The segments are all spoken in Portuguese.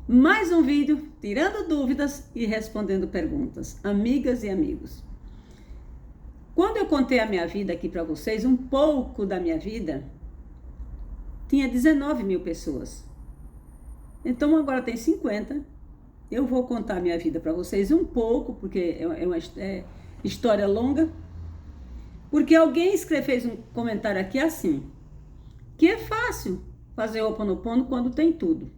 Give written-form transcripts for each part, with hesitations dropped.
Mais um vídeo tirando dúvidas e respondendo perguntas, amigas e amigos. Quando eu contei a minha vida aqui para vocês, um pouco da minha vida, tinha 19 mil pessoas. Então agora tem 50. Eu vou contar a minha vida para vocês um pouco, porque é uma história longa. Porque alguém fez um comentário aqui assim, que é fácil fazer o Ho'oponopono quando tem tudo.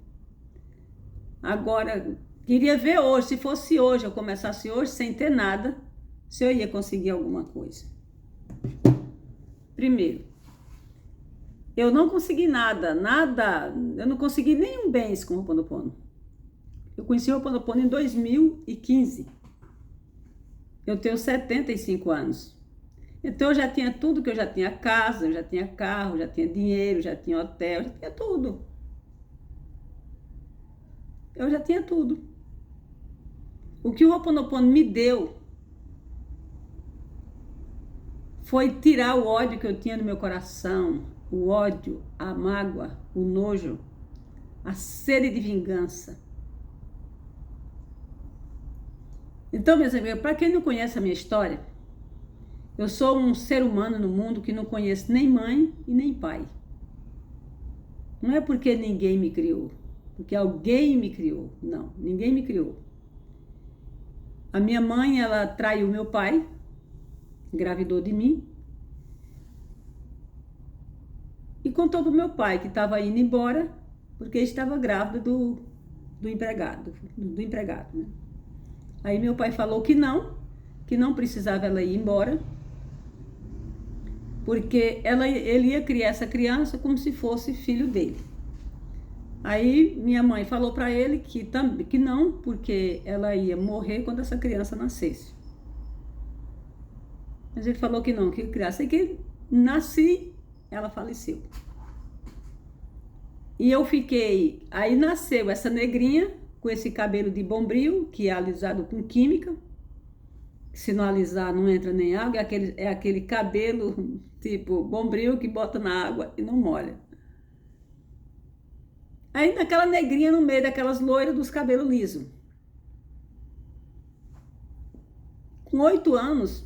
Agora, queria ver hoje, se fosse hoje, eu começasse hoje sem ter nada, se eu ia conseguir alguma coisa. Primeiro, eu não consegui nada, eu não consegui nenhum bens com o Ho'oponopono. Eu conheci o Ho'oponopono em 2015. Eu tenho 75 anos. Então eu já tinha tudo, que eu já tinha casa, eu já tinha carro, já tinha dinheiro, já tinha hotel, já tinha tudo. Eu já tinha tudo. O que o Ho'oponopono me deu foi tirar o ódio que eu tinha no meu coração, o ódio, a mágoa, o nojo, a sede de vingança. Então, meus amigos, para quem não conhece a minha história, eu sou um ser humano no mundo que não conhece nem mãe e nem pai. Não é porque ninguém me criou, porque alguém me criou. Não, ninguém me criou. A minha mãe, ela traiu meu pai, engravidou de mim, e contou pro meu pai que estava indo embora, porque estava grávida do empregado, né? Aí meu pai falou que não precisava ela ir embora, porque ele ia criar essa criança como se fosse filho dele. Aí minha mãe falou para ele que não, porque ela ia morrer quando essa criança nascesse. Mas ele falou que não, que criança. E que nasci, ela faleceu. E eu fiquei, aí nasceu essa negrinha com esse cabelo de bombril, que é alisado com química. Se não alisar, não entra nem água, é aquele cabelo tipo bombril que bota na água e não molha. Aí naquela negrinha no meio daquelas loiras dos cabelos lisos. Com 8 anos,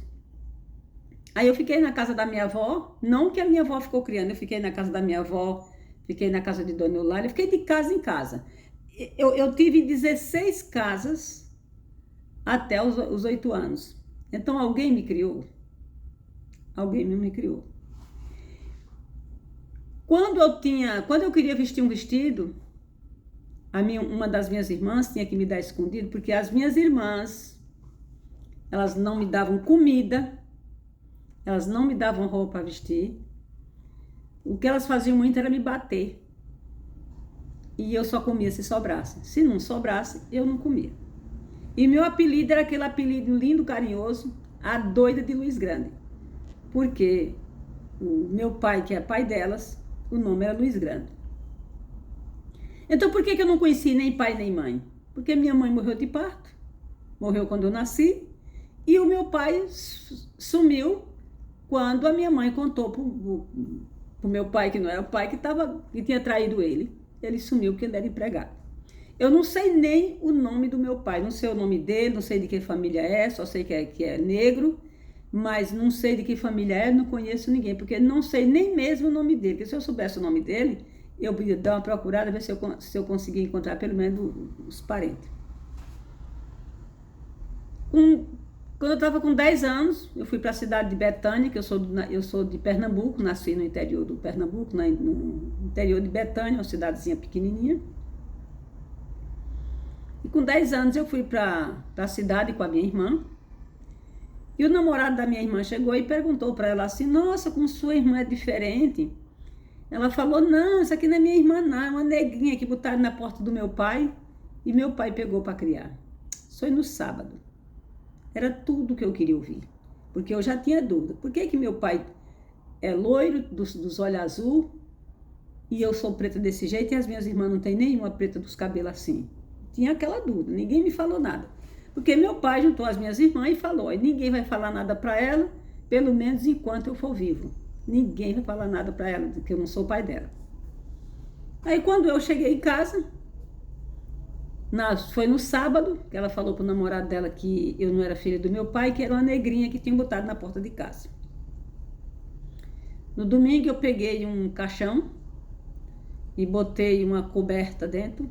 aí eu fiquei na casa da minha avó, não que a minha avó ficou criando, eu fiquei na casa da minha avó, fiquei na casa de Dona Eulália, fiquei de casa em casa. Eu tive 16 casas até os 8 anos. Então alguém me criou. Alguém me criou. Quando eu queria vestir um vestido, uma das minhas irmãs tinha que me dar escondido, porque as minhas irmãs, elas não me davam comida, elas não me davam roupa para vestir. O que elas faziam muito era me bater. E eu só comia se sobrasse. Se não sobrasse, eu não comia. E meu apelido era aquele apelido lindo, carinhoso, a doida de Luiz Grande. Porque o meu pai, que é pai delas, o nome era Luiz Grande. Então por que eu não conheci nem pai nem mãe? Porque minha mãe morreu de parto, morreu quando eu nasci, e o meu pai sumiu quando a minha mãe contou pro meu pai, que não era o pai, que tinha traído ele. Ele sumiu porque ele era empregado. Eu não sei nem o nome do meu pai, não sei o nome dele, não sei de que família é, só sei que é negro, mas não sei de que família é, não conheço ninguém, porque não sei nem mesmo o nome dele, porque se eu soubesse o nome dele, eu podia dar uma procurada, ver se eu conseguia encontrar pelo menos os parentes. Quando eu estava com 10 anos, eu fui para a cidade de Betânia, que eu sou de Pernambuco, nasci no interior do Pernambuco, no interior de Betânia, uma cidadezinha pequenininha. E com 10 anos eu fui para a cidade com a minha irmã. E o namorado da minha irmã chegou e perguntou para ela assim: nossa, como sua irmã é diferente. Ela falou: não, isso aqui não é minha irmã não, é uma negrinha que botaram na porta do meu pai e meu pai pegou para criar. Isso foi no sábado. Era tudo que eu queria ouvir, porque eu já tinha dúvida. Por que meu pai é loiro, dos olhos azul, e eu sou preta desse jeito, e as minhas irmãs não têm nenhuma preta dos cabelos assim? Tinha aquela dúvida, ninguém me falou nada. Porque meu pai juntou as minhas irmãs e falou: ninguém vai falar nada para ela, pelo menos enquanto eu for vivo. Ninguém vai falar nada para ela, porque eu não sou o pai dela. Aí quando eu cheguei em casa, Foi no sábado que ela falou pro namorado dela que eu não era filha do meu pai, que era uma negrinha que tinha botado na porta de casa. No domingo eu peguei um caixão e botei uma coberta dentro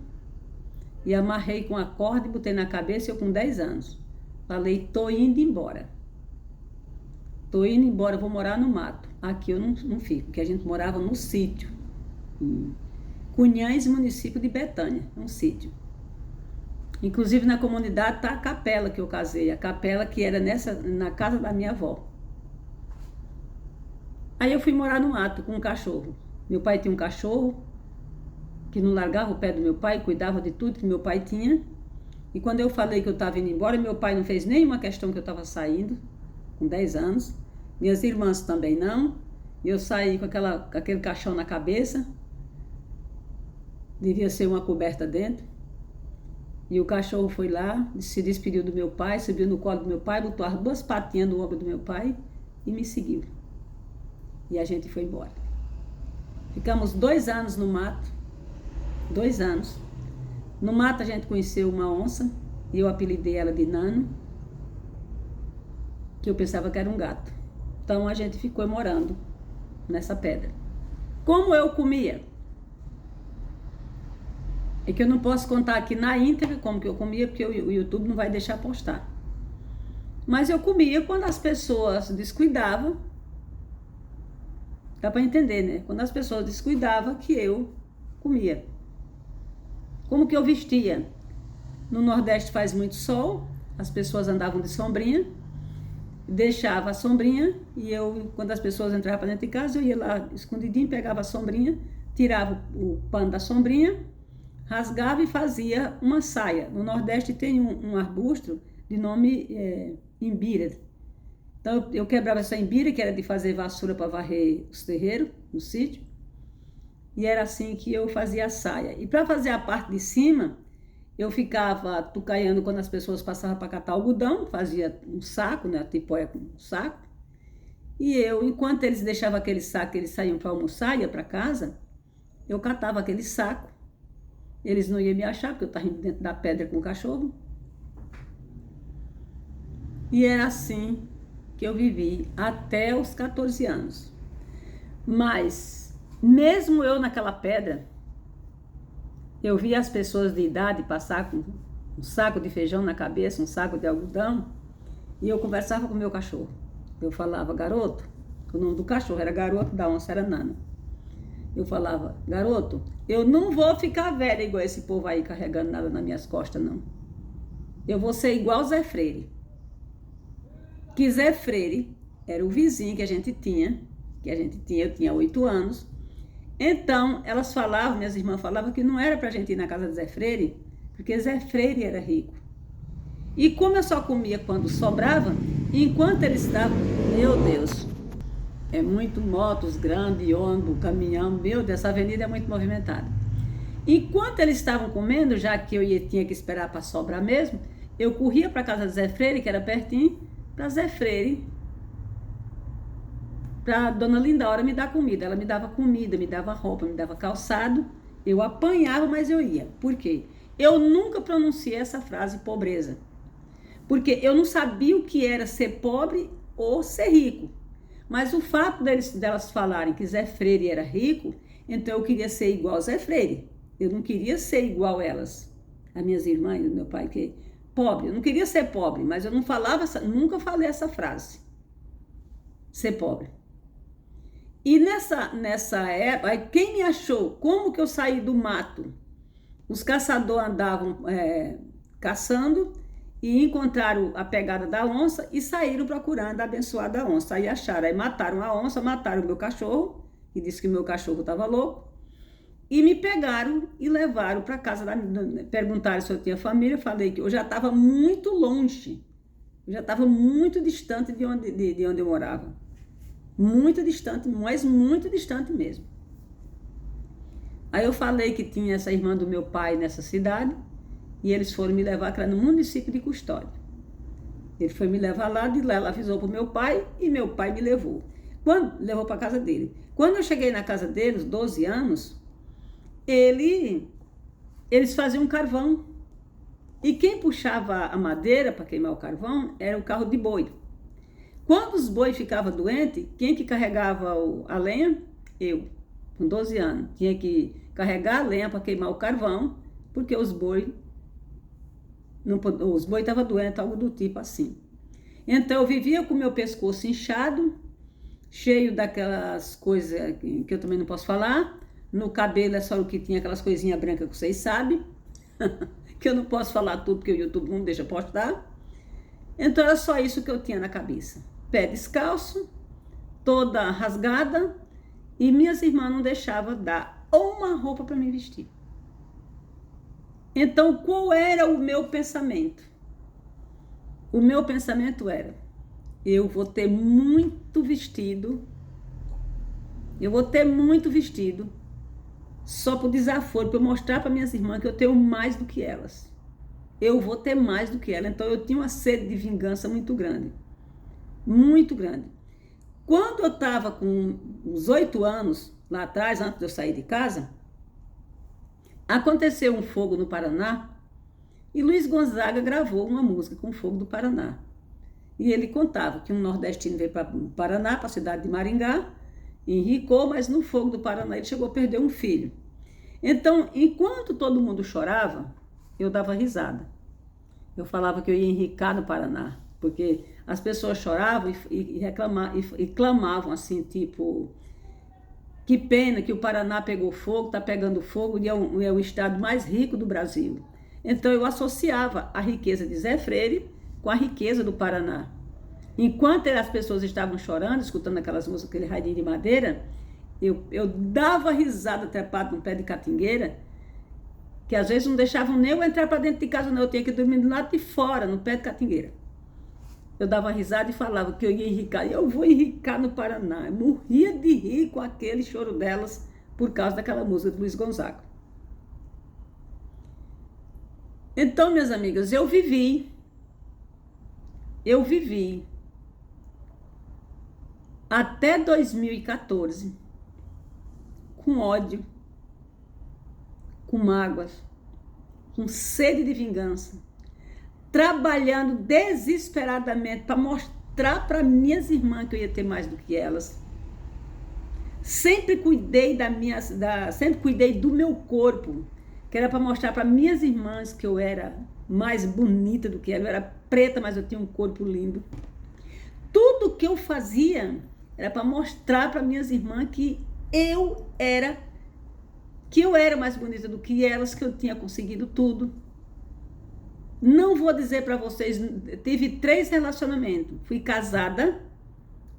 e amarrei com a corda e botei na cabeça, eu com 10 anos. Falei, tô indo embora. Tô indo embora, vou morar no mato. Aqui eu não fico, porque a gente morava no sítio. Em Cunhães, município de Betânia, um sítio. Inclusive na comunidade tá a capela que eu casei, a capela que era na casa da minha avó. Aí eu fui morar no mato com um cachorro. Meu pai tinha um cachorro que não largava o pé do meu pai, cuidava de tudo que meu pai tinha. E quando eu falei que eu estava indo embora, meu pai não fez nenhuma questão que eu estava saindo, com 10 anos. Minhas irmãs também não. E eu saí com aquele caixão na cabeça. Devia ser uma coberta dentro. E o cachorro foi lá, se despediu do meu pai, subiu no colo do meu pai, botou as 2 patinhas no ombro do meu pai e me seguiu. E a gente foi embora. Ficamos 2 anos no mato. 2 anos. No mato a gente conheceu uma onça e eu apelidei ela de Nano, que eu pensava que era um gato. Então a gente ficou morando nessa pedra. Como eu comia? É que eu não posso contar aqui na íntegra como que eu comia, porque o YouTube não vai deixar postar. Mas eu comia quando as pessoas descuidavam. Dá para entender, né? Quando as pessoas descuidavam que eu comia. Como que eu vestia? No Nordeste faz muito sol, as pessoas andavam de sombrinha, deixava a sombrinha e eu, quando as pessoas entravam para dentro de casa, eu ia lá escondidinho, pegava a sombrinha, tirava o pano da sombrinha, rasgava e fazia uma saia. No Nordeste tem um arbusto de nome imbira. Então eu quebrava essa imbira, que era de fazer vassoura para varrer os terreiros, no sítio. E era assim que eu fazia a saia. E para fazer a parte de cima, eu ficava tucaiando quando as pessoas passavam para catar algodão, fazia um saco, né, a tipóia com um saco. E eu, enquanto eles deixavam aquele saco, eles saíam para almoçar, ia para casa, eu catava aquele saco. Eles não iam me achar, porque eu estava dentro da pedra com o cachorro. E era assim que eu vivi até os 14 anos. Mas, mesmo eu naquela pedra, eu via as pessoas de idade passar com um saco de feijão na cabeça, um saco de algodão, e eu conversava com o meu cachorro. Eu falava, garoto, o nome do cachorro era Garoto, da onça era Nana. Eu falava, garoto, eu não vou ficar velha igual esse povo aí carregando nada nas minhas costas, não. Eu vou ser igual Zé Freire. Que Zé Freire era o vizinho que a gente tinha, eu tinha 8 anos. Então, elas falavam, minhas irmãs falavam que não era pra gente ir na casa de Zé Freire, porque Zé Freire era rico. E como eu só comia quando sobrava, enquanto eles estavam, meu Deus, é muito motos, grande, ônibus, caminhão, meu Deus, essa avenida é muito movimentada. Enquanto eles estavam comendo, já que tinha que esperar para sobrar mesmo, eu corria para casa de Zé Freire, que era pertinho, para Zé Freire, para Dona Lindaura me dar comida. Ela me dava comida, me dava roupa, me dava calçado. Eu apanhava, mas eu ia. Por quê? Eu nunca pronunciei essa frase pobreza. Porque eu não sabia o que era ser pobre ou ser rico. Mas o fato delas falarem que Zé Freire era rico, então eu queria ser igual a Zé Freire. Eu não queria ser igual elas, as minhas irmãs e meu pai, que pobre. Eu não queria ser pobre, mas eu não falava, nunca falei essa frase. Ser pobre. E nessa época, quem me achou? Como que eu saí do mato? Os caçadores andavam caçando e encontraram a pegada da onça e saíram procurando a abençoada onça. Aí acharam, aí mataram a onça, mataram o meu cachorro, e disse que o meu cachorro estava louco, e me pegaram e levaram para casa, perguntaram se eu tinha família, eu falei que eu já estava muito longe, eu já estava muito distante de onde eu morava. Muito distante, mas muito distante mesmo. Aí eu falei que tinha essa irmã do meu pai nessa cidade, e eles foram me levar, que era no município de Custódia. Ele foi me levar lá, de lá ela avisou para o meu pai, e meu pai me levou. Levou para a casa dele. Quando eu cheguei na casa deles, 12 anos, eles faziam carvão. E quem puxava a madeira para queimar o carvão era o carro de boi. Quando os bois ficavam doentes, quem que carregava a lenha? Eu, com 12 anos. Tinha que carregar a lenha para queimar o carvão, porque os bois estavam doentes, algo do tipo assim. Então eu vivia com o meu pescoço inchado, cheio daquelas coisas que eu também não posso falar. No cabelo é só o que tinha aquelas coisinhas brancas que vocês sabem. Que eu não posso falar tudo porque o YouTube não deixa postar. Então era só isso que eu tinha na cabeça. Pé descalço, toda rasgada, e minhas irmãs não deixavam dar uma roupa para me vestir. Então qual era o meu pensamento? O meu pensamento era: eu vou ter muito vestido, só por desaforo, para eu mostrar para minhas irmãs que eu tenho mais do que elas. Eu vou ter mais do que elas. Então eu tinha uma sede de vingança muito grande. Muito grande. Quando eu estava com uns 8 anos, lá atrás, antes de eu sair de casa, aconteceu um fogo no Paraná e Luiz Gonzaga gravou uma música com o fogo do Paraná. E ele contava que um nordestino veio para o Paraná, para a cidade de Maringá, enricou, mas no fogo do Paraná ele chegou a perder um filho. Então, enquanto todo mundo chorava, eu dava risada. Eu falava que eu ia enricar no Paraná, porque as pessoas choravam e reclamavam, e clamavam assim, tipo, que pena que o Paraná pegou fogo, está pegando fogo e é o estado mais rico do Brasil. Então eu associava a riqueza de Zé Freire com a riqueza do Paraná. Enquanto as pessoas estavam chorando, escutando aquelas músicas, aquele radinho de madeira, eu dava risada trepada no pé de catingueira, que às vezes não deixavam nem eu entrar para dentro de casa, não. Eu tinha que dormir do lado de fora, no pé de catingueira. Eu dava risada e falava que eu ia enricar. Eu vou enricar no Paraná. Eu morria de rir com aquele choro delas por causa daquela música do Luiz Gonzaga. Então, minhas amigas, eu vivi até 2014 com ódio, com mágoas, com sede de vingança, trabalhando desesperadamente para mostrar para minhas irmãs que eu ia ter mais do que elas. Sempre cuidei sempre cuidei do meu corpo, que era para mostrar para minhas irmãs que eu era mais bonita do que ela. Eu era preta, mas eu tinha um corpo lindo. Tudo que eu fazia era para mostrar para minhas irmãs que eu era mais bonita do que elas, que eu tinha conseguido tudo. Não vou dizer para vocês, tive 3 relacionamentos. Fui casada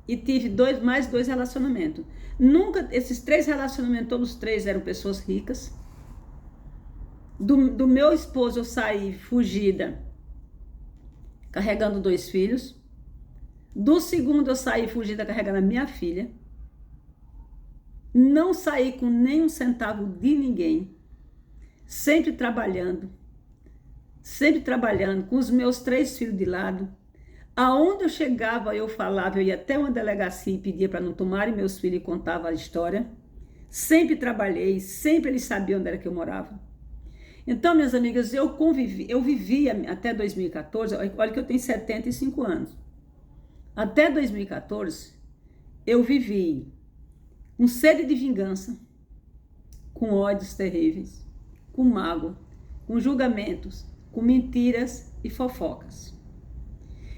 e tive mais 2 relacionamentos. Nunca, esses 3 relacionamentos, todos 3 eram pessoas ricas. Do meu esposo eu saí fugida, carregando 2 filhos. Do segundo eu saí fugida, carregando a minha filha. Não saí com nenhum centavo de ninguém. Sempre trabalhando, com os meus 3 filhos de lado. Aonde eu chegava, eu falava, eu ia até uma delegacia e pedia para não tomarem meus filhos e contava a história. Sempre trabalhei, sempre eles sabiam onde era que eu morava. Então, minhas amigas, eu vivia até 2014, olha que eu tenho 75 anos. Até 2014, eu vivi com sede de vingança, com ódios terríveis, com mágoa, com julgamentos, com mentiras e fofocas.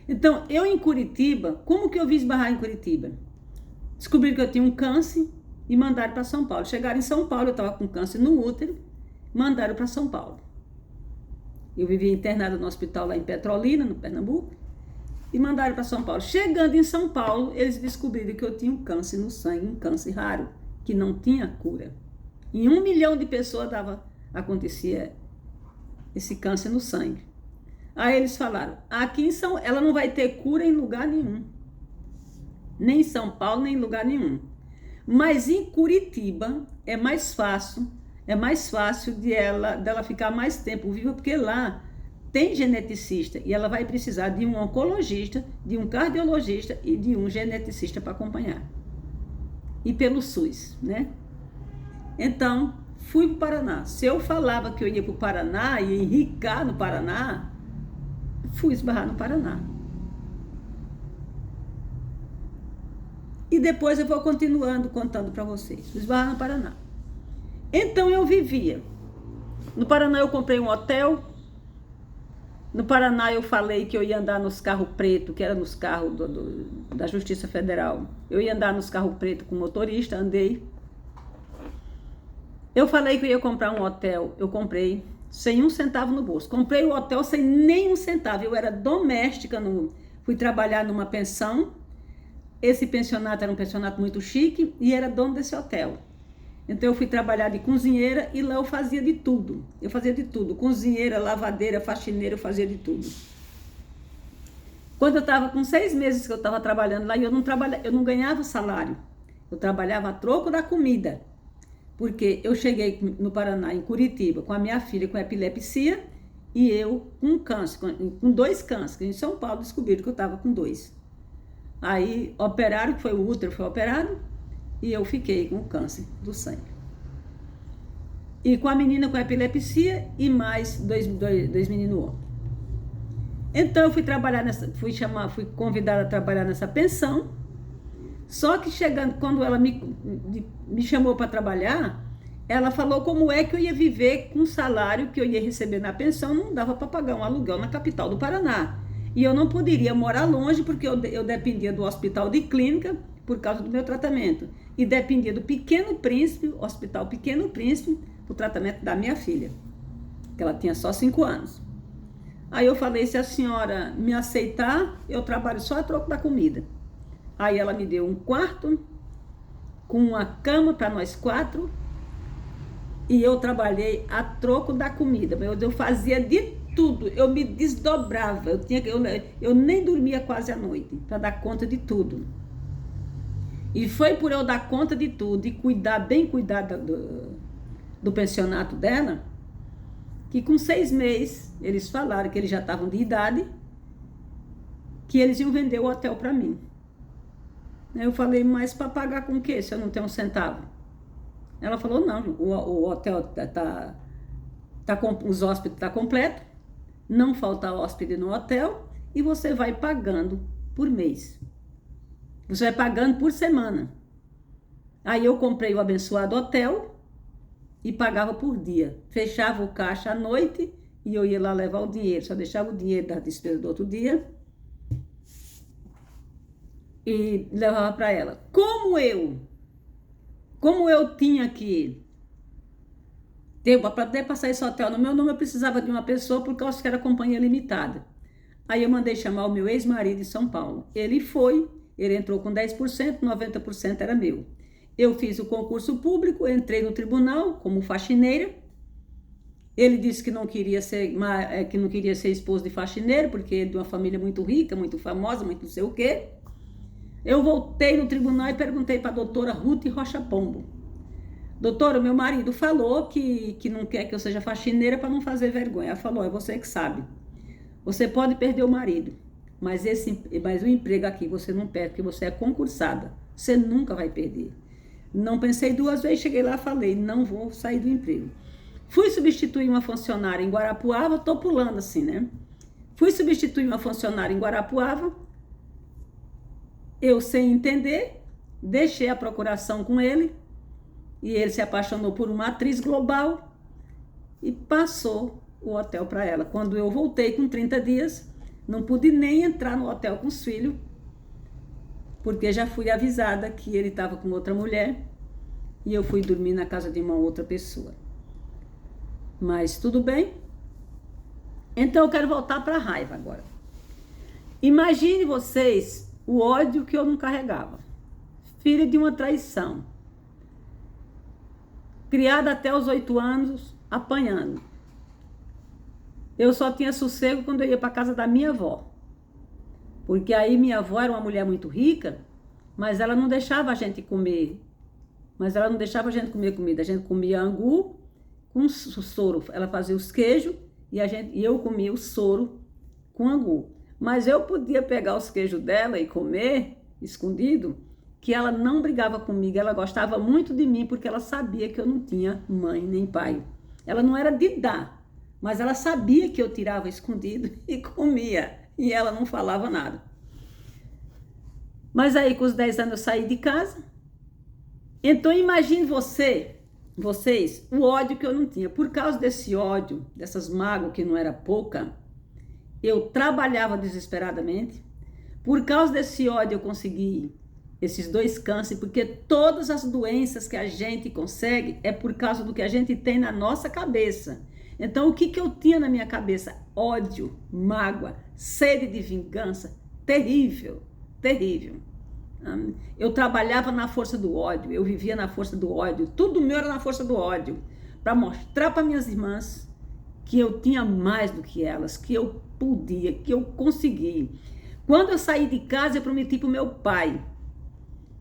Então, eu em Curitiba, como que eu vim esbarrar em Curitiba? Descobri que eu tinha um câncer e mandaram para São Paulo. Chegaram em São Paulo, eu estava com câncer no útero, mandaram para São Paulo. Eu vivia internada no hospital lá em Petrolina, no Pernambuco, e mandaram para São Paulo. Chegando em São Paulo, eles descobriram que eu tinha um câncer no sangue, um câncer raro, que não tinha cura. Em 1 milhão de pessoas acontecia esse câncer no sangue. Aí eles falaram, aqui ela não vai ter cura em lugar nenhum. Nem em São Paulo, nem em lugar nenhum. Mas em Curitiba é mais fácil dela ficar mais tempo viva, porque lá tem geneticista e ela vai precisar de um oncologista, de um cardiologista e de um geneticista para acompanhar. E pelo SUS, né? Então, fui para o Paraná. Se eu falava que eu ia para o Paraná, ia enricar no Paraná, fui esbarrar no Paraná. E depois eu vou continuando contando para vocês. Esbarrar no Paraná. Então eu vivia. No Paraná eu comprei um hotel. No Paraná eu falei que eu ia andar nos carros pretos, que era nos carros da Justiça Federal. Eu ia andar nos carros pretos com motorista, andei. Eu falei que eu ia comprar um hotel, eu comprei sem um centavo no bolso. Comprei o hotel sem nem um centavo. Eu era doméstica, fui trabalhar numa pensão. Esse pensionato era um pensionato muito chique e era dono desse hotel. Então eu fui trabalhar de cozinheira e lá eu fazia de tudo. Eu fazia de tudo. Cozinheira, lavadeira, faxineira, eu fazia de tudo. Quando eu estava com 6 meses que eu estava trabalhando lá, eu não ganhava salário. Eu trabalhava a troco da comida. Porque eu cheguei no Paraná, em Curitiba, com a minha filha com epilepsia e eu com câncer, com 2 cânceres. Em São Paulo descobriram que eu estava com 2. Aí operaram, que foi o útero, foi operado, e eu fiquei com o câncer do sangue. E com a menina com epilepsia e mais dois meninos homens. Então eu fui trabalhar fui convidada a trabalhar nessa pensão. Só que chegando, quando ela me chamou para trabalhar, ela falou como é que eu ia viver com o salário que eu ia receber na pensão, não dava para pagar um aluguel na capital do Paraná. E eu não poderia morar longe, porque eu dependia do hospital de clínica, por causa do meu tratamento. E dependia do Pequeno Príncipe, Hospital Pequeno Príncipe, o tratamento da minha filha, que ela tinha só 5 anos. Aí eu falei, se a senhora me aceitar, eu trabalho só a troco da comida. Aí ela me deu um quarto, com uma cama para nós 4, e eu trabalhei a troco da comida. Eu fazia de tudo, eu me desdobrava, eu nem dormia quase à noite, para dar conta de tudo. E foi por eu dar conta de tudo e bem cuidar do pensionato dela, que com 6 meses, eles falaram que eles já estavam de idade, que eles iam vender o hotel para mim. Eu falei, mas para pagar com o quê, se eu não tenho um centavo? Ela falou, não, o hotel os hóspedes estão completos, não falta hóspede no hotel, e você vai pagando por mês. Você vai pagando por semana. Aí eu comprei o abençoado hotel e pagava por dia. Fechava o caixa à noite e eu ia lá levar o dinheiro. Só deixava o dinheiro da despesa do outro dia e levava para ela. Como eu tinha que para poder passar esse hotel no meu nome, eu precisava de uma pessoa, porque eu acho que era companhia limitada. Aí eu mandei chamar o meu ex-marido em São Paulo. Ele entrou com 10%, 90% era meu. Eu fiz o concurso público, entrei no tribunal como faxineira. Ele disse que não queria ser esposo de faxineiro, porque ele é de uma família muito rica, muito famosa, muito não sei o quê. Eu voltei no tribunal e perguntei para a doutora Ruth Rocha Pombo. Doutora, meu marido falou que não quer que eu seja faxineira para não fazer vergonha. Ela falou, é você que sabe. Você pode perder o marido, mas o emprego aqui você não perde, porque você é concursada. Você nunca vai perder. Não pensei 2 vezes, cheguei lá e falei, não vou sair do emprego. Fui substituir uma funcionária em Guarapuava, tô pulando assim, né? Fui substituir uma funcionária em Guarapuava, eu sem entender, deixei a procuração com ele, e ele se apaixonou por uma atriz global e passou o hotel para ela. Quando eu voltei com 30 dias, não pude nem entrar no hotel com os filhos, porque já fui avisada que ele estava com outra mulher e eu fui dormir na casa de uma outra pessoa. Mas tudo bem. Então eu quero voltar para a raiva agora. Imagine vocês o ódio que eu não carregava. Filha de uma traição. Criada até os 8 anos, apanhando. Eu só tinha sossego quando eu ia para casa da minha avó. Porque aí minha avó era uma mulher muito rica, mas ela não deixava a gente comer. Mas ela não deixava a gente comer comida. A gente comia angu com soro. Ela fazia os queijos e eu comia o soro com angu. Mas eu podia pegar os queijos dela e comer escondido, que ela não brigava comigo, ela gostava muito de mim porque ela sabia que eu não tinha mãe nem pai. Ela não era de dar, mas ela sabia que eu tirava escondido e comia, e ela não falava nada. Mas aí com os 10 anos eu saí de casa. Então imagine vocês, o ódio que eu não tinha. Por causa desse ódio, dessas mágoas que não era pouca, eu trabalhava desesperadamente. Por causa desse ódio eu consegui esses 2 cânceres, porque todas as doenças que a gente consegue é por causa do que a gente tem na nossa cabeça. Então o que eu tinha na minha cabeça? Ódio, mágoa, sede de vingança, terrível, terrível. Eu trabalhava na força do ódio, eu vivia na força do ódio, tudo meu era na força do ódio, para mostrar para minhas irmãs que eu tinha mais do que elas, que eu podia, que eu consegui. Quando eu saí de casa, eu prometi para o meu pai,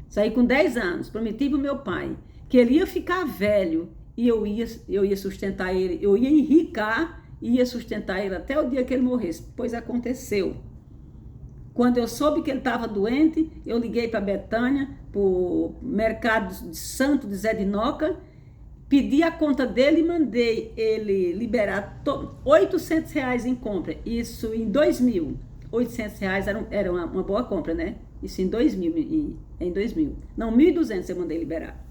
saí com 10 anos, prometi para o meu pai que ele ia ficar velho e eu ia sustentar ele, eu ia enricar e ia sustentar ele até o dia que ele morresse, pois aconteceu. Quando eu soube que ele estava doente, eu liguei para Betânia, para o mercado de Santo de Zé de Noca, pedi a conta dele e mandei ele liberar R$800 em compra. Isso em 2000. R$800 era uma boa compra, né? Isso em 2000. Não, 1.200 eu mandei liberar.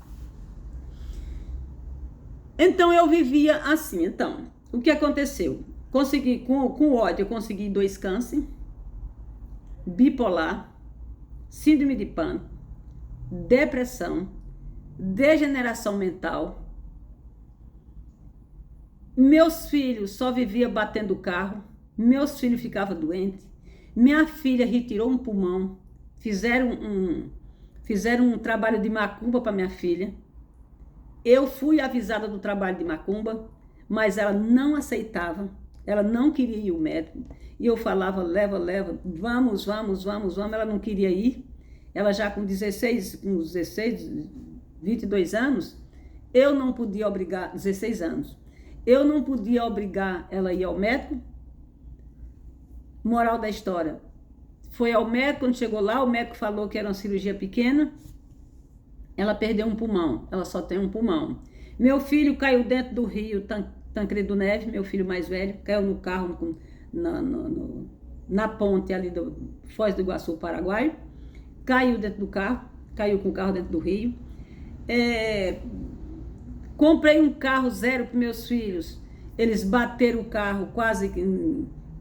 Então eu vivia assim. Então, o que aconteceu? Consegui, com ódio, eu consegui 2 cânceres. Bipolar, síndrome de pânico, depressão, degeneração mental. Meus filhos só viviam batendo carro, meus filhos ficavam doentes, minha filha retirou um pulmão, fizeram um trabalho de macumba para minha filha. Eu fui avisada do trabalho de macumba, mas ela não aceitava, ela não queria ir ao médico. E eu falava, leva, vamos, ela não queria ir. Ela já com 22 anos, eu não podia obrigar, 16 anos, eu não podia obrigar ela a ir ao médico. Moral da história, foi ao médico, quando chegou lá, o médico falou que era uma cirurgia pequena, ela perdeu um pulmão, ela só tem um pulmão. Meu filho caiu dentro do rio Tancredo Neves, meu filho mais velho, caiu no carro na ponte ali do Foz do Iguaçu, Paraguai, caiu dentro do carro, caiu com o carro dentro do rio. Comprei um carro zero para meus filhos, eles bateram o carro quase que,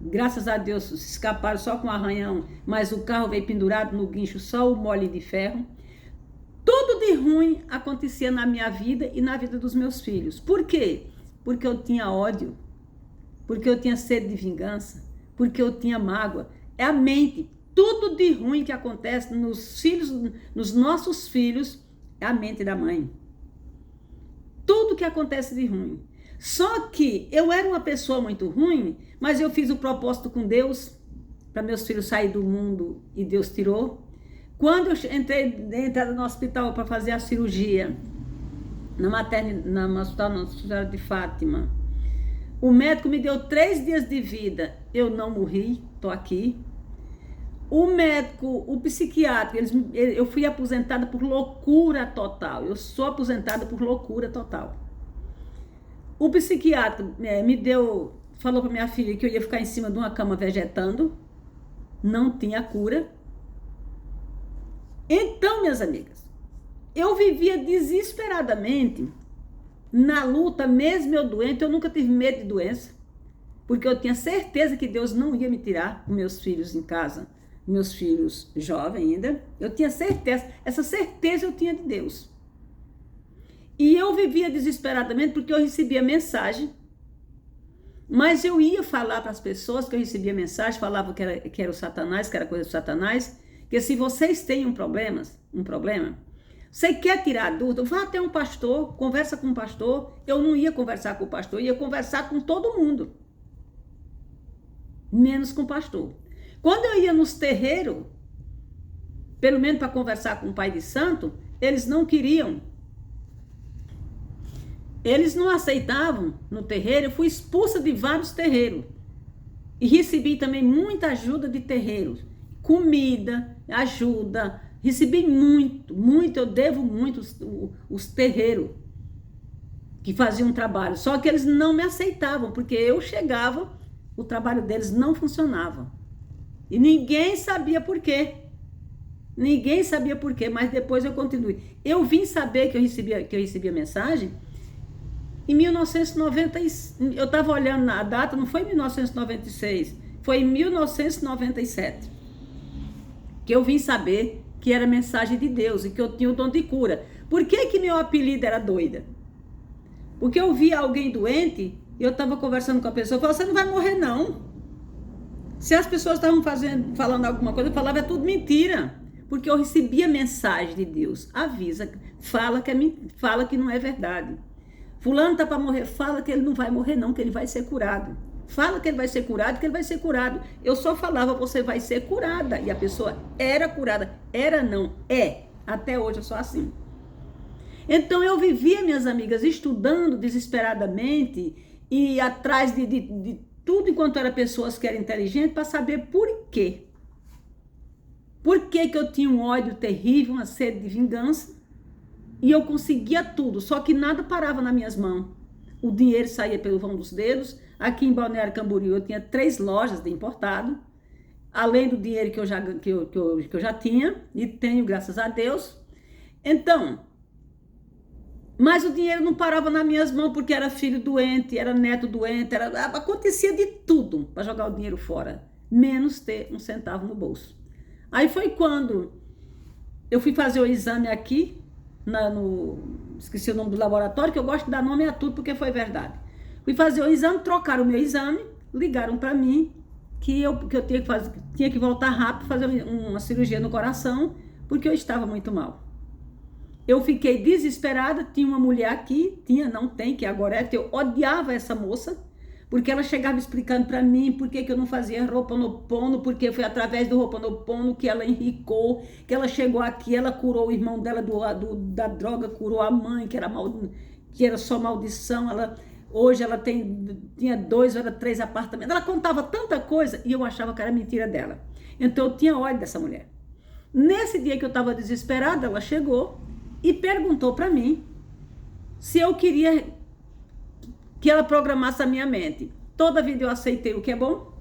graças a Deus, se escaparam só com um arranhão, mas o carro veio pendurado no guincho, só o mole de ferro. Tudo de ruim acontecia na minha vida e na vida dos meus filhos. Por quê? Porque eu tinha ódio, porque eu tinha sede de vingança, porque eu tinha mágoa. É a mente. Tudo de ruim que acontece nos filhos, nos nossos filhos, é a mente da mãe. Tudo que acontece de ruim. Só que eu era uma pessoa muito ruim, mas eu fiz o propósito com Deus para meus filhos saírem do mundo e Deus tirou. Quando eu entrei no hospital para fazer a cirurgia, no hospital Nossa Senhora de Fátima, o médico me deu 3 dias de vida. Eu não morri, tô aqui. O médico, o psiquiatra, eu fui aposentada por loucura total. Eu sou aposentada por loucura total. O psiquiatra falou para minha filha que eu ia ficar em cima de uma cama vegetando. Não tinha cura. Então, minhas amigas, eu vivia desesperadamente na luta, mesmo eu doente. Eu nunca tive medo de doença, porque eu tinha certeza que Deus não ia me tirar os meus filhos em casa, meus filhos jovens ainda. Eu tinha certeza, essa certeza eu tinha de Deus. E eu vivia desesperadamente porque eu recebia mensagem, mas eu ia falar para as pessoas que eu recebia mensagem, falava que era o Satanás, que era coisa do Satanás, que se vocês têm um problema, você quer tirar dúvida, vá até um pastor, conversa com um pastor. Eu não ia conversar com o pastor, eu ia conversar com todo mundo, menos com o pastor. Quando eu ia nos terreiros, pelo menos para conversar com o pai de santo, eles não queriam. Eles não aceitavam no terreiro. Eu fui expulsa de vários terreiros. E recebi também muita ajuda de terreiros. Comida, ajuda, Recebi muito, muito, eu devo muito os terreiros que faziam trabalho. Só que eles não me aceitavam, porque eu chegava, o trabalho deles não funcionava. E ninguém sabia por quê. Ninguém sabia por quê, mas depois eu continuei. Eu vim saber que eu recebia mensagem em 1990, eu estava olhando a data, não foi em 1996, foi em 1997, que eu vim saber que era mensagem de Deus e que eu tinha o dom de cura. Por que meu apelido era doida? Porque eu via alguém doente e eu estava conversando com a pessoa, eu falava, você não vai morrer não. Se as pessoas estavam falando alguma coisa, eu falava, é tudo mentira. Porque eu recebia mensagem de Deus, avisa, fala que não é verdade. Fulano está para morrer, fala que ele não vai morrer não, que ele vai ser curado. Fala que ele vai ser curado, que ele vai ser curado. Eu só falava, você vai ser curada. E a pessoa era curada. Era não, é. Até hoje eu sou assim. Então eu vivia, minhas amigas, estudando desesperadamente e atrás de tudo enquanto era pessoas que eram inteligentes para saber por quê. Por que eu tinha um ódio terrível, uma sede de vingança e eu conseguia tudo, só que nada parava nas minhas mãos. O dinheiro saía pelo vão dos dedos. Aqui em Balneário Camboriú eu tinha 3 lojas de importado, além do dinheiro que eu já tinha e tenho, graças a Deus. Então, mas o dinheiro não parava nas minhas mãos porque era filho doente, era neto doente, acontecia de tudo para jogar o dinheiro fora, menos ter um centavo no bolso. Aí foi quando eu fui fazer o exame aqui, esqueci o nome do laboratório, que eu gosto de dar nome a tudo porque foi verdade. Fui fazer o exame, trocaram o meu exame, ligaram para mim que eu tinha que voltar rápido, fazer uma cirurgia no coração, porque eu estava muito mal. Eu fiquei desesperada, tinha uma mulher aqui, que é a Gorete, eu odiava essa moça, porque ela chegava explicando para mim por que eu não fazia Ho'oponopono, porque foi através do Ho'oponopono que ela enricou, que ela chegou aqui, ela curou o irmão dela da droga, curou a mãe, que era só maldição, hoje ela tinha 2 ou 3 apartamentos, ela contava tanta coisa e eu achava que era mentira dela. Então eu tinha ódio dessa mulher. Nesse dia que eu estava desesperada, ela chegou e perguntou para mim se eu queria que ela programasse a minha mente. Toda vida eu aceitei o que é bom.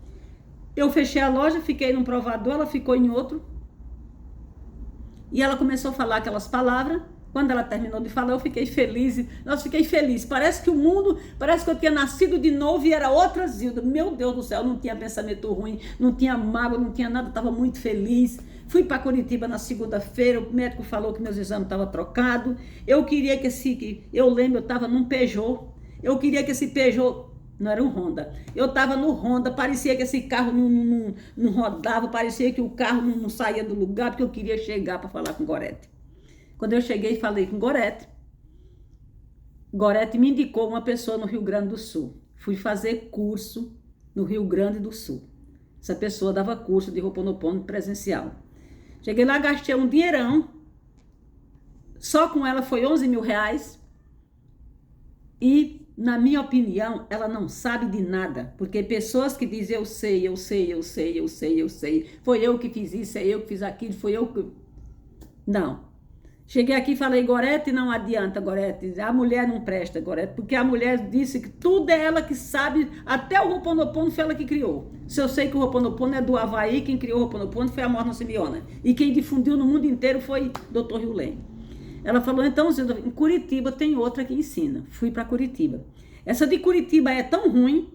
Eu fechei a loja, fiquei num provador, ela ficou em outro. E ela começou a falar aquelas palavras. Quando ela terminou de falar, eu fiquei feliz. Nossa, fiquei feliz. Parece que eu tinha nascido de novo e era outra Zilda. Meu Deus do céu, não tinha pensamento ruim, não tinha mágoa, não tinha nada, estava muito feliz. Fui para Curitiba na segunda-feira, o médico falou que meus exames estavam trocados. Eu queria eu estava num Peugeot. Eu queria que esse Peugeot, não era um Honda, eu estava no Honda, parecia que esse carro não rodava, parecia que o carro não saía do lugar, porque eu queria chegar para falar com Gorete. Quando eu cheguei e falei com Gorete me indicou uma pessoa no Rio Grande do Sul. Fui fazer curso no Rio Grande do Sul. Essa pessoa dava curso de Ho'oponopono presencial. Cheguei lá, gastei um dinheirão, só com ela foi 11 mil reais e, na minha opinião, ela não sabe de nada, porque pessoas que dizem eu sei, foi eu que fiz isso, é eu que fiz aquilo, foi eu que... Não. Cheguei aqui e falei, Gorete, não adianta, Gorete, a mulher não presta, Gorete, porque a mulher disse que tudo é ela que sabe, até o Ho'oponopono foi ela que criou. Se eu sei que o Ho'oponopono é do Havaí, quem criou o Ho'oponopono foi a Morna Simeona, e quem difundiu no mundo inteiro foi Dr. Hughley. Ela falou, então, em Curitiba tem outra que ensina. Fui para Curitiba. Essa de Curitiba é tão ruim,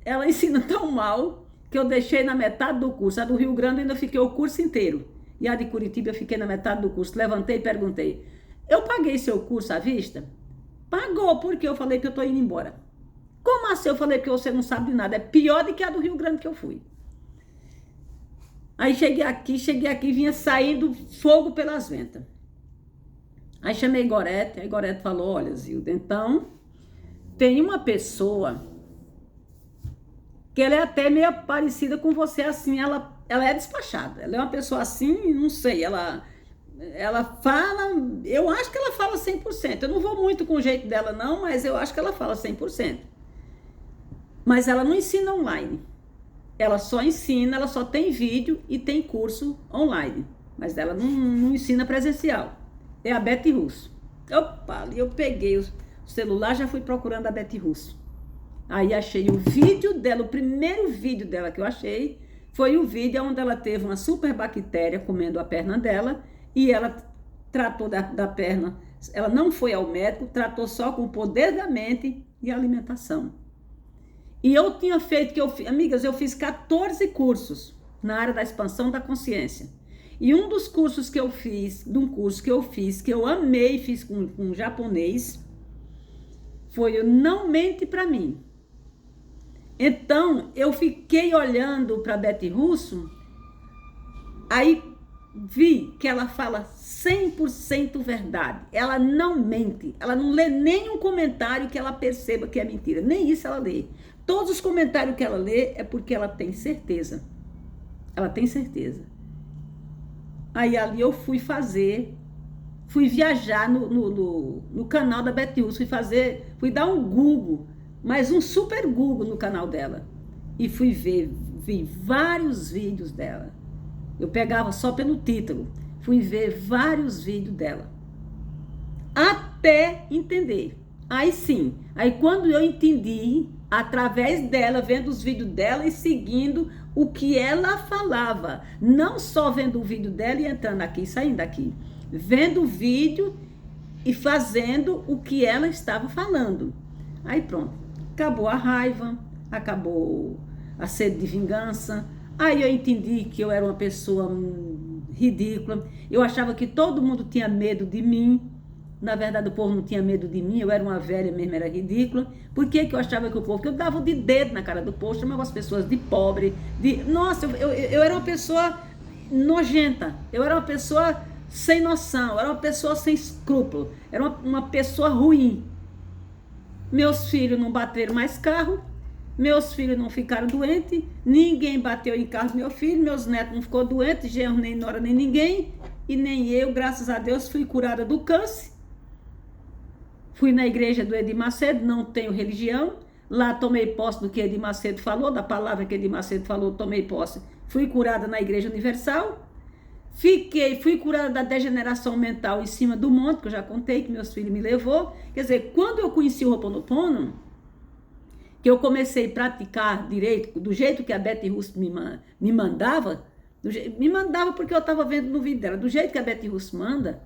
ela ensina tão mal, que eu deixei na metade do curso. A do Rio Grande ainda fiquei o curso inteiro. E a de Curitiba eu fiquei na metade do curso. Levantei e perguntei, eu paguei seu curso à vista? Pagou, porque eu falei que eu estou indo embora. Como assim? Eu falei que você não sabe de nada. É pior do que a do Rio Grande que eu fui. Aí cheguei aqui, vinha saindo fogo pelas ventas. Aí chamei Gorete, aí Gorete falou, olha, Zilda, então tem uma pessoa que ela é até meio parecida com você, assim, ela é despachada, ela é uma pessoa assim, não sei, ela fala, eu acho que ela fala 100%, eu não vou muito com o jeito dela não, mas eu acho que ela fala 100%. Mas ela não ensina online, ela só ensina, ela só tem vídeo e tem curso online. mas ela não ensina presencial. É a Beth Russo. Opa, eu peguei o celular, já fui procurando a Beth Russo. Aí achei o vídeo dela, o primeiro vídeo dela que eu achei, foi o vídeo onde ela teve uma super bactéria comendo a perna dela, e ela tratou da perna, ela não foi ao médico, tratou só com o poder da mente e alimentação. E eu tinha feito, amigas, eu fiz 14 cursos na área da expansão da consciência. E um dos cursos que eu fiz, que eu amei, fiz com um japonês, foi o Não Mente Pra Mim. Então, eu fiquei olhando para Beth Russo, aí vi que ela fala 100% verdade. Ela não mente, ela não lê nenhum comentário que ela perceba que é mentira, nem isso ela lê. Todos os comentários que ela lê é porque ela tem certeza. Ela tem certeza. Aí ali eu fui viajar no canal da Beth Russo, fui dar um Google, mas um super Google no canal dela. E vi vários vídeos dela. Eu pegava só pelo título. Fui ver vários vídeos dela. Até entender. Aí sim. Aí quando eu entendi, através dela, vendo os vídeos dela e seguindo o que ela falava. Não só vendo o vídeo dela e entrando aqui e saindo daqui. Vendo o vídeo e fazendo o que ela estava falando. Aí pronto. Acabou a raiva, acabou a sede de vingança. Aí eu entendi que eu era uma pessoa ridícula. Eu achava que todo mundo tinha medo de mim. Na verdade, o povo não tinha medo de mim. Eu era uma velha mesmo, era ridícula. Por que eu achava que o povo... Porque eu dava de dedo na cara do povo, chamava as pessoas de pobre. Nossa, eu era uma pessoa nojenta. Eu era uma pessoa sem noção. Eu era uma pessoa sem escrúpulo. Era uma pessoa ruim. Meus filhos não bateram mais carro, meus filhos não ficaram doentes, ninguém bateu em carro do meu filho, meus netos não ficou doentes, genro, nem nora, nem ninguém, e nem eu, graças a Deus, fui curada do câncer. Fui na igreja do Edir Macedo, não tenho religião, lá tomei posse do que Edir Macedo falou, da palavra que Edir Macedo falou, tomei posse. Fui curada na Igreja Universal, fui curada da degeneração mental em cima do monte, que eu já contei, que meus filhos me levou. Quer dizer, quando eu conheci o Ho'oponopono, que eu comecei a praticar direito, do jeito que a Beth Russo me mandava, me mandava porque eu estava vendo no vídeo dela, do jeito que a Beth Russo manda,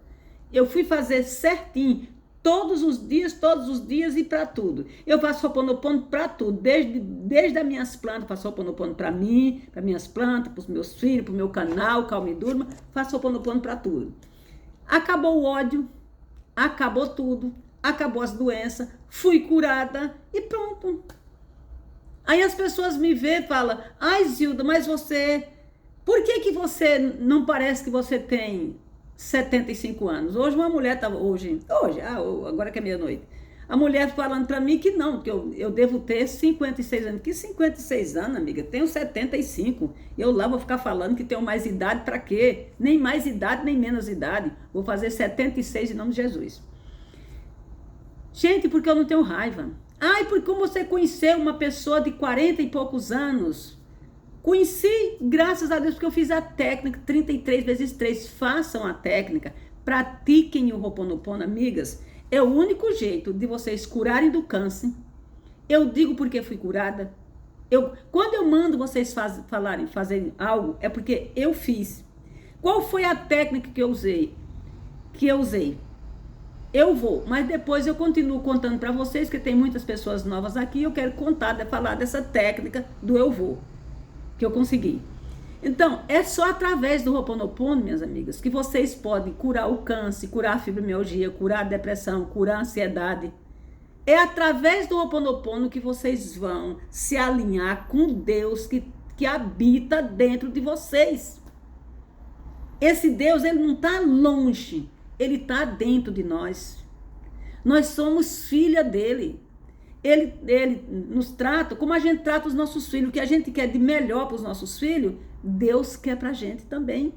eu fui fazer certinho, todos os dias e para tudo. Eu faço Ho'oponopono para tudo, desde as minhas plantas, faço Ho'oponopono para mim, para minhas plantas, para os meus filhos, para o meu canal, Calma e Durma, faço Ho'oponopono para tudo. Acabou o ódio, acabou tudo, acabou as doenças, fui curada e pronto. Aí as pessoas me veem e falam, ai Zilda, mas você, por que você não parece que você tem 75 anos. Hoje uma mulher estava, agora que é meia-noite, a mulher falando para mim que não, que eu devo ter 56 anos. Que 56 anos, amiga? Tenho 75. Eu lá vou ficar falando que tenho mais idade para quê? Nem mais idade, nem menos idade. Vou fazer 76 em nome de Jesus. Gente, porque eu não tenho raiva. Ai, porque como você conheceu uma pessoa de 40 e poucos anos? Conheci, graças a Deus, porque eu fiz a técnica 33 vezes 3. Façam a técnica, pratiquem o Ho'oponopono, amigas. É o único jeito de vocês curarem do câncer. Eu digo porque fui curada. Quando eu mando vocês fazerem algo, é porque eu fiz. Qual foi a técnica que eu usei? Eu vou, mas depois eu continuo contando para vocês, que tem muitas pessoas novas aqui, eu quero falar dessa técnica do eu vou, que eu consegui. Então, é só através do Ho'oponopono, minhas amigas, que vocês podem curar o câncer, curar a fibromialgia, curar a depressão, curar a ansiedade. É através do Ho'oponopono que vocês vão se alinhar com Deus que habita dentro de vocês. Esse Deus, ele não está longe, ele está dentro de nós. Nós somos filha dele. Ele nos trata como a gente trata os nossos filhos. O que a gente quer de melhor para os nossos filhos, Deus quer para a gente também.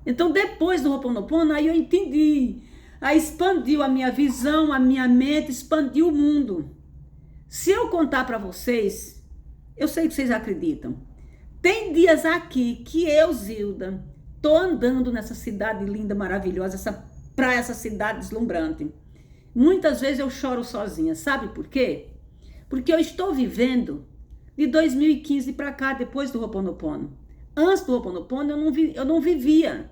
Então, depois do Ho'oponopono, aí eu entendi. Aí expandiu a minha visão, a minha mente, expandiu o mundo. Se eu contar para vocês, eu sei que vocês acreditam. Tem dias aqui que eu, Zilda, tô andando nessa cidade linda, maravilhosa, essa praia, essa cidade deslumbrante, muitas vezes eu choro sozinha. Sabe por quê? Porque eu estou vivendo de 2015 para cá, depois do Ho'oponopono. Antes do Ho'oponopono, eu não vivia.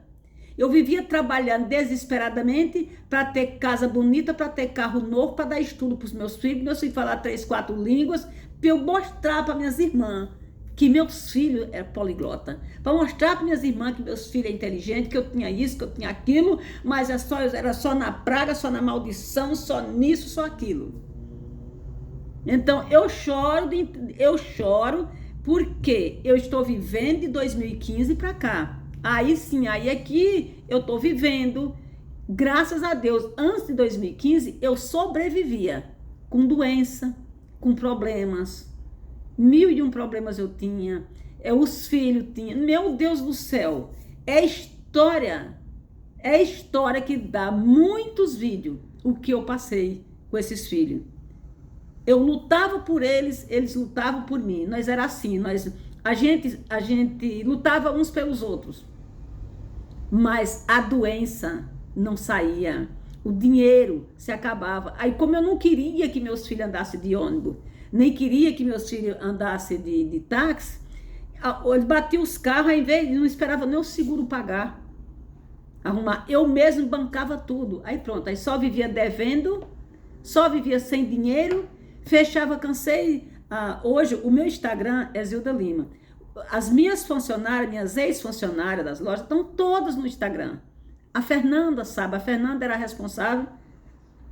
Eu vivia trabalhando desesperadamente para ter casa bonita, para ter carro novo, para dar estudo para os meus filhos falar 3, 4 línguas, para eu mostrar para minhas irmãs que meus filhos eram poliglota, para mostrar para minhas irmãs que meus filhos eram inteligentes, que eu tinha isso, que eu tinha aquilo, mas era só na praga, só na maldição, só nisso, só aquilo. Então eu choro porque eu estou vivendo de 2015 para cá. Aí sim, aí é que eu estou vivendo, graças a Deus. Antes de 2015, eu sobrevivia com doença, com problemas. 1001 problemas eu tinha, os filhos tinham. Meu Deus do céu, é história que dá muitos vídeos o que eu passei com esses filhos. Eu lutava por eles, eles lutavam por mim. Nós era assim, a gente lutava uns pelos outros. Mas a doença não saía, o dinheiro se acabava. Aí como eu não queria que meus filhos andassem de ônibus, nem queria que meus filhos andassem de táxi, eles batiam os carros, ao invés de não esperava nem o seguro pagar, arrumar. Eu mesmo bancava tudo. Aí pronto, aí só vivia devendo, só vivia sem dinheiro, fechava, cansei. Hoje o meu Instagram é Zilda Lima. As minhas funcionárias, minhas ex-funcionárias das lojas, estão todas no Instagram. A Fernanda sabe, a Fernanda era responsável,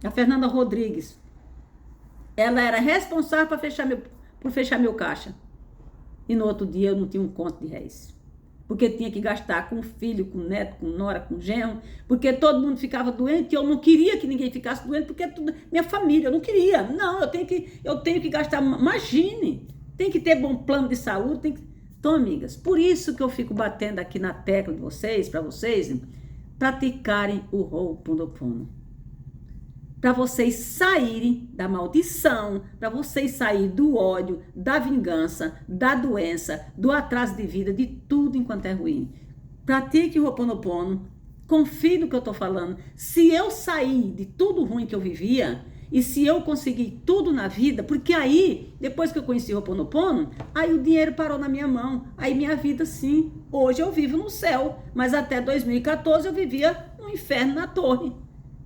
a Fernanda Rodrigues, ela era responsável por fechar meu caixa. E no outro dia eu não tinha um conto de réis. Porque tinha que gastar com filho, com neto, com nora, com genro, porque todo mundo ficava doente e eu não queria que ninguém ficasse doente, porque tudo, minha família, eu não queria. Não, eu tenho que gastar, imagine, tem que ter bom plano de saúde, Então, amigas, por isso que eu fico batendo aqui na tecla de vocês, para vocês praticarem o Ho'oponopono. Para vocês saírem da maldição, para vocês saírem do ódio, da vingança, da doença, do atraso de vida, de tudo enquanto é ruim. Pratique o Ho'oponopono, confie no que eu estou falando. Se eu sair de tudo ruim que eu vivia, e se eu conseguir tudo na vida, porque aí, depois que eu conheci o Ho'oponopono, aí o dinheiro parou na minha mão. Aí minha vida, sim, hoje eu vivo no céu. Mas até 2014 eu vivia no inferno na torre.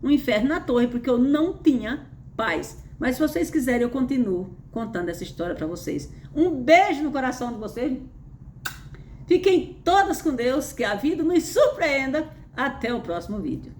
No inferno na torre, porque eu não tinha paz. Mas se vocês quiserem, eu continuo contando essa história para vocês. Um beijo no coração de vocês. Fiquem todas com Deus, que a vida nos surpreenda. Até o próximo vídeo.